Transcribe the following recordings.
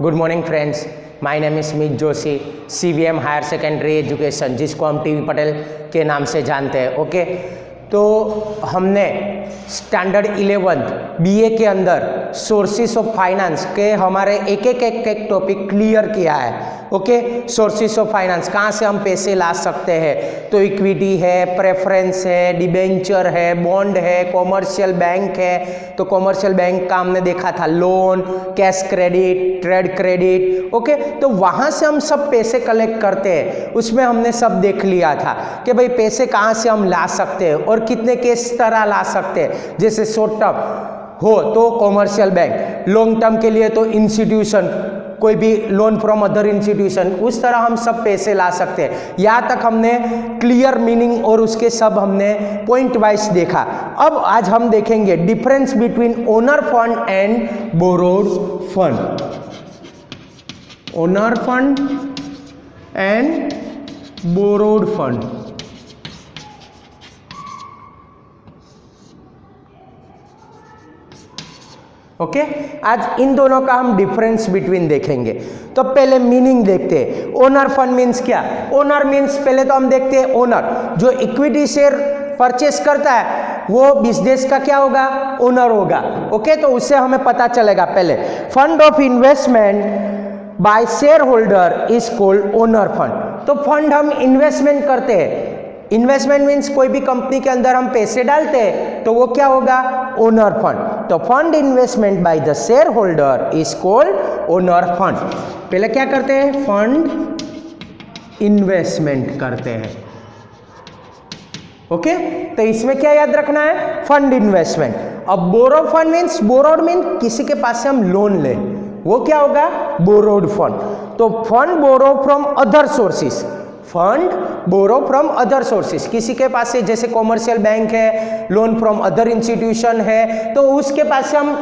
Good morning friends, my name is Smit Joshi, CVM higher secondary education, जिसको हम TV Patel के नाम से जानते हैं। ओके, तो हमने स्टैंडर्ड 11 BA के अंदर सोर्सेस ऑफ फाइनेंस के हमारे एक टॉपिक क्लियर किया है। ओके, सोर्सेस ऑफ फाइनेंस, कहाँ से हम पैसे ला सकते हैं, तो इक्विटी है, प्रेफरेंस है, डिबेंचर है, बॉन्ड है, कॉमर्शियल बैंक है। तो कॉमर्शियल बैंक का हमने देखा था loan, cash credit, trade credit. Okay, तो वहाँ से हम सब पैसे कलेक्ट करते हैं, उसमें हमने सब देख लिया था कि भाई पैसे कहाँ से हम ला सकते हैं और कितने किस तरह ला सकते हैं। जैसे शॉर्ट टर्म हो तो कॉमर्शियल बैंक, लॉन्ग टर्म के लिए तो इंस्टीट्यूशन, कोई भी लोन फ्रॉम अदर इंस्टीट्यूशन, उस तरह हम सब पैसे ला सकते हैं। यहाँ तक हमने क्लियर मीनिंग और उसके सब हमने पॉइंट वाइज देखा। अब आज हम देखेंगे difference between owner fund and borrowed fund. Owner fund and borrowed fund. Okay, आज इन दोनों का हम डिफरेंस बिटवीन देखेंगे। तो पहले मीनिंग देखते हैं। ओनर फंड मीन्स क्या? ओनर मीन्स पहले तो हम देखते हैं ओनर, जो इक्विटी शेयर परचेस करता है वो बिजनेस का क्या होगा? ओनर होगा। ओके, तो उससे हमें पता चलेगा। पहले fund of investment by share holder is called owner fund. तो फंड हम इन्वेस्टमेंट करते हैं, इन्वेस्टमेंट मीन्स कोई भी कंपनी के अंदर हम पैसे डालते हैं तो वो क्या होगा? Owner fund. तो fund investment by the shareholder is called owner fund. पहले क्या करते हैं? फंड इन्वेस्टमेंट करते हैं। ओके, तो इसमें क्या याद रखना है? Fund investment. अब बोरो फंड मीन्स, बोरोड मीन किसी के पास से हम लोन लें, वो क्या होगा? Borrowed fund. तो fund borrow from other sources, fund borrow from other sources, किसी के पास से, जैसे कॉमर्शियल बैंक है, लोन फ्रॉम अदर इंस्टीट्यूशन है, तो उसके पास से हम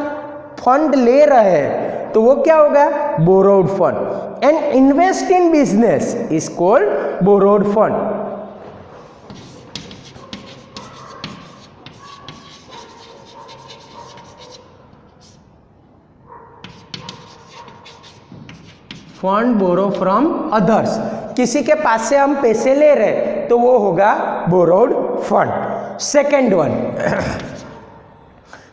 फंड ले रहे हैं तो वो क्या होगा? Borrowed fund. And invest in business is called borrowed fund. Fund borrow from others, किसी के पास से हम पैसे ले रहे तो वो होगा बोरोड फंड। सेकेंड वन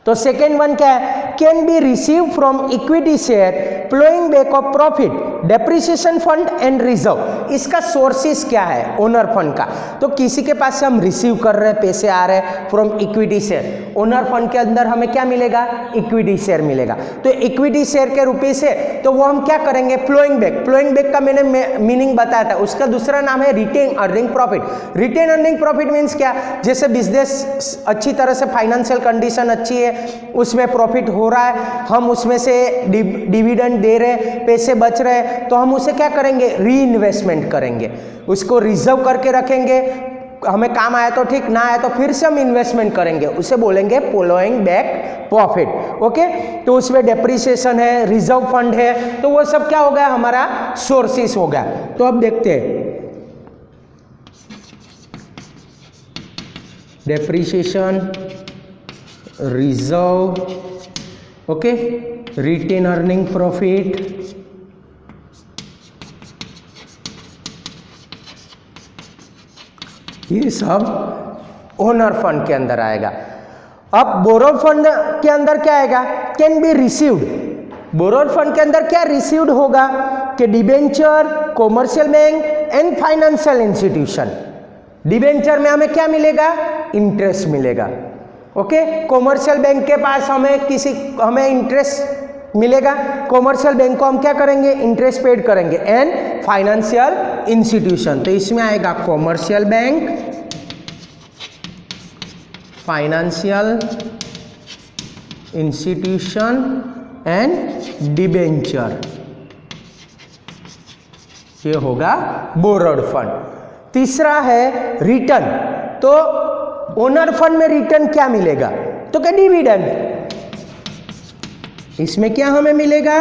तो सेकेंड वन क्या है? Can be receive from equity share, flowing back of profit, depreciation fund and reserve. इसका सोर्सेस क्या है ओनर फंड का? तो किसी के पास से हम रिसीव कर रहे हैं, पैसे आ रहे हैं from equity share. Owner fund के अंदर हमें क्या मिलेगा? इक्विटी शेयर मिलेगा। तो इक्विटी शेयर के रुपये से तो वो हम क्या करेंगे? Flowing back. फ्लोइंग बैक का मैंने मीनिंग बताया था, उसका दूसरा नाम है retain earning profit. Retain earning profit means क्या? जैसे बिजनेस अच्छी तरह से, फाइनेंशियल कंडीशन अच्छी है, उसमें प्रॉफिट हो रहा है, हम उसमें से डिविडेंड दे रहे, पैसे बच रहे, तो हम उसे क्या करेंगे? री इन्वेस्टमेंट करेंगे, उसको रिजर्व करके रखेंगे। हमें काम आया तो ठीक, ना आया तो फिर से हम इन्वेस्टमेंट करेंगे, उसे बोलेंगे फ्लोइंग बैक प्रॉफिट। ओके, तो उसमें डेप्रिसिएशन है, रिजर्व फंड है, तो वो सब क्या हो गया? हमारा सोर्सेस हो गया। तो अब देखते हैं depreciation, reserve, okay, retain earning profit, ये सब ओनर फंड के अंदर आएगा। अब बोरोड फंड के अंदर क्या आएगा? Can be received. Borrowed fund के अंदर क्या रिसीव्ड होगा? कि debenture, commercial bank and financial institution. Debenture में हमें क्या मिलेगा? इंटरेस्ट मिलेगा। ओके, कॉमर्शियल बैंक के पास हमें इंटरेस्ट मिलेगा, कॉमर्शियल बैंक को हम क्या करेंगे? इंटरेस्ट पेड करेंगे। एंड फाइनेंशियल इंस्टीट्यूशन, तो इसमें आएगा commercial bank, financial institution and debenture, ये होगा बोरोड फंड। तीसरा है रिटर्न। तो ओनर फंड में रिटर्न क्या मिलेगा? तो क्या? डिविडेंड। इसमें क्या हमें मिलेगा?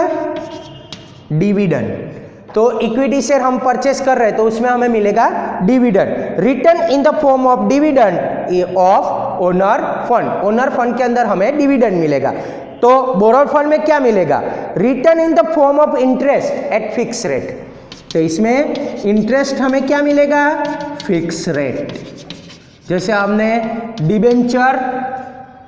डिविडेंड। तो इक्विटी शेयर हम परचेस कर रहे हैं तो उसमें हमें मिलेगा dividend. Return in the form of dividend of owner fund. Owner fund के अंदर हमें डिविडेंड मिलेगा। तो बोरोड फंड में क्या मिलेगा, return in the form of interest eight fix rate. तो इसमें इंटरेस्ट हमें क्या मिलेगा, फिक्स रेट। जैसे हमने डिबेंचर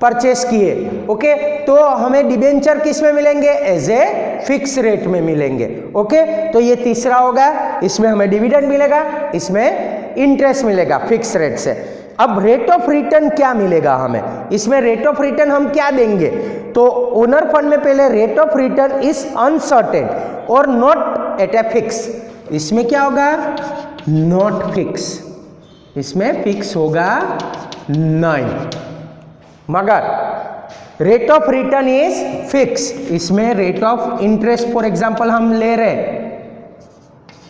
परचेस किए, ओके, तो हमें डिबेंचर किस में मिलेंगे, एज ए फिक्स रेट में मिलेंगे। ओके, तो ये तीसरा होगा, इसमें हमें डिविडेंड मिलेगा, इसमें इंटरेस्ट मिलेगा फिक्स रेट से। अब रेट ऑफ रिटर्न क्या मिलेगा हमें, इसमें रेट ऑफ रिटर्न हम क्या देंगे, तो ओनर फंड में पहले rate of return is uncertain और नॉट एट ए फिक्स। इसमें क्या होगा, नॉट फिक्स, इसमें फिक्स होगा नहीं, मगर rate of return is fix. इसमें rate of interest for example हम ले रहे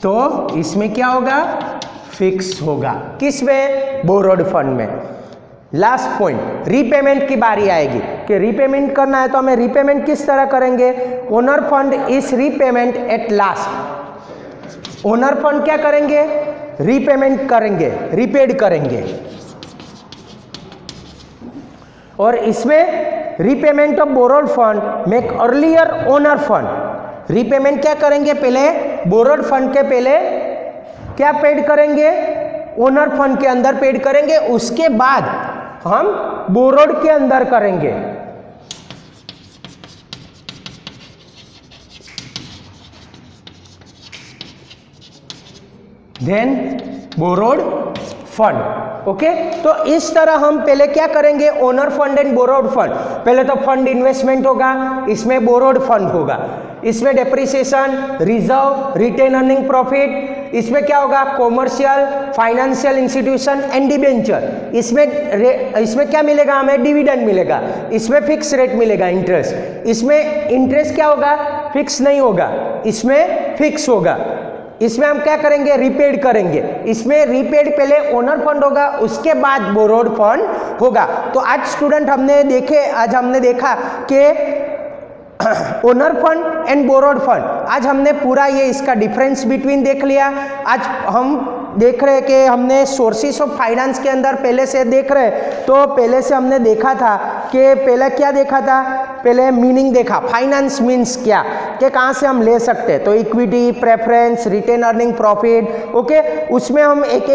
तो इसमें क्या होगा, फिक्स होगा। किसमें, बोरोड फंड में। लास्ट पॉइंट, रीपेमेंट की बारी आएगी कि रीपेमेंट करना है तो हमें रीपेमेंट किस तरह करेंगे, owner fund is repayment at last. Owner fund क्या करेंगे, रीपेमेंट करेंगे, रीपेड करेंगे। और इसमें repayment of borrowed fund make earlier owner fund. Repayment क्या करेंगे, पहले बोरोड फंड के पहले क्या पेड करेंगे, ओनर फंड के अंदर पेड करेंगे, उसके बाद हम बोरोड के अंदर करेंगे। Then borrowed fund. ओके, तो इस तरह हम पहले क्या करेंगे, owner fund and borrowed fund. पहले तो फंड इन्वेस्टमेंट होगा, इसमें बोरोड फंड होगा, इसमें depreciation, reserve, retain earning profit, इसमें क्या होगा, commercial, financial institution and debenture. इसमें क्या मिलेगा हमें, डिविडेंड मिलेगा, इसमें फिक्स रेट मिलेगा इंटरेस्ट। इसमें इंटरेस्ट क्या होगा, फिक्स नहीं होगा, इसमें फिक्स होगा। इसमें हम क्या करेंगे, रीपेड करेंगे। इसमें रीपेड पहले ओनर फंड होगा, उसके बाद बोरोड फंड होगा। तो आज स्टूडेंट आज हमने देखा कि owner fund and borrowed fund, आज हमने पूरा ये इसका डिफरेंस बिटवीन देख लिया। आज हम देख रहे हैं कि हमने सोर्सेस ऑफ फाइनेंस के अंदर पहले से देख रहे, तो पहले से हमने देखा था कि पहले क्या देखा था, पहले मीनिंग देखा, फाइनेंस मीन्स क्या, कि कहाँ से हम ले सकते हैं, तो equity, preference, retain earning profit. Okay, उसमें हम एक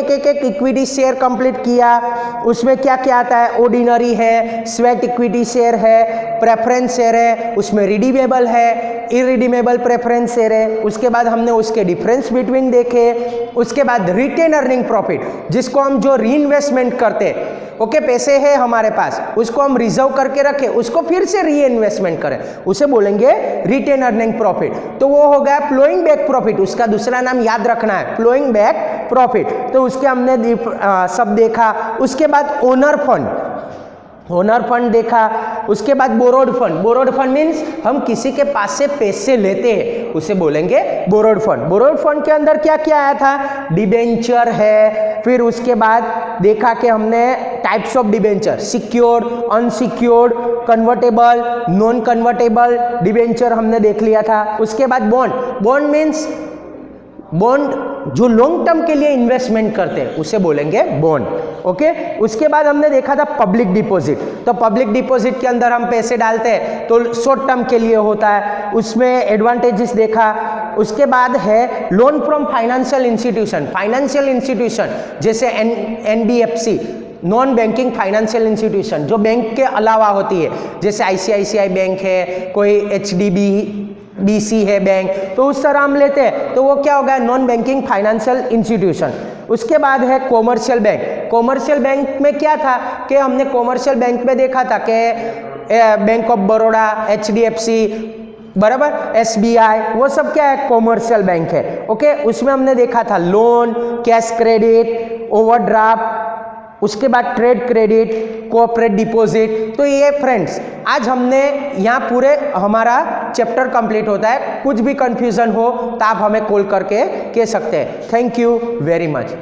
इक्विटी शेयर कंप्लीट किया, उसमें क्या क्या आता है, ऑर्डिनरी है, स्वेट इक्विटी शेयर है, प्रेफरेंस शेयर है, उसमें रिडीमेबल है, इरिडीमेबल प्रेफरेंस शेयर है। उसके बाद हमने उसके डिफरेंस बिटवीन देखे, उसके बाद रिटेन अर्निंग प्रॉफिट, जिसको हम जो री इन्वेस्टमेंट करते हैं, ओके, पैसे है हमारे पास, उसको हम रिजर्व करके रखें, उसको फिर से री इन्वेस्टमेंट करें, उसे बोलेंगे रिटेन अर्निंग प्रॉफिट। तो वो हो गया फ्लोइंग बैक प्रॉफिट, उसका दूसरा नाम याद रखना है, फ्लोइंग बैक प्रॉफिट। तो उसके हमने सब देखा। उसके बाद ओनर फंड देखा, उसके बाद बोरोड फंड मीन्स हम किसी के पास से पैसे लेते हैं, उसे बोलेंगे बोरोड फंड। बोरोड फंड के अंदर क्या क्या आया था, डिबेंचर है, फिर उसके बाद देखा कि हमने types of debenture, secured, unsecured, convertible, non convertible debenture हमने देख लिया था। उसके बाद बॉन्ड मीन्स बॉन्ड जो लॉन्ग टर्म के लिए इन्वेस्टमेंट करते हैं, उसे बोलेंगे बॉन्ड। ओके, उसके बाद हमने देखा था पब्लिक डिपॉजिट। तो पब्लिक डिपॉजिट के अंदर हम पैसे डालते हैं तो शॉर्ट टर्म के लिए होता है, उसमें एडवांटेजेस देखा। उसके बाद है लोन फ्रॉम फाइनेंशियल इंस्टीट्यूशन, जैसे NBFC, non banking financial institution, जो बैंक के अलावा होती है, जैसे ICICI बैंक है, कोई HDBC है बैंक, तो उस तरह हम लेते हैं, तो वो क्या होगा, नॉन बैंकिंग फाइनेंशियल इंस्टीट्यूशन। उसके बाद है कॉमर्शियल बैंक में क्या था कि हमने कॉमर्शियल बैंक में देखा था कि बैंक ऑफ बड़ौदा, HDFC, बराबर, SBI, वो सब क्या है, कॉमर्शियल बैंक है। ओके, उसमें हमने देखा था लोन, कैश क्रेडिट, ओवरड्राफ्ट, उसके बाद ट्रेड क्रेडिट, कोऑपरेट डिपॉजिट। तो ये फ्रेंड्स आज हमने यहाँ पूरे हमारा चैप्टर कंप्लीट होता है। कुछ भी कंफ्यूजन हो तो आप हमें कॉल करके कह सकते हैं। Thank you very much.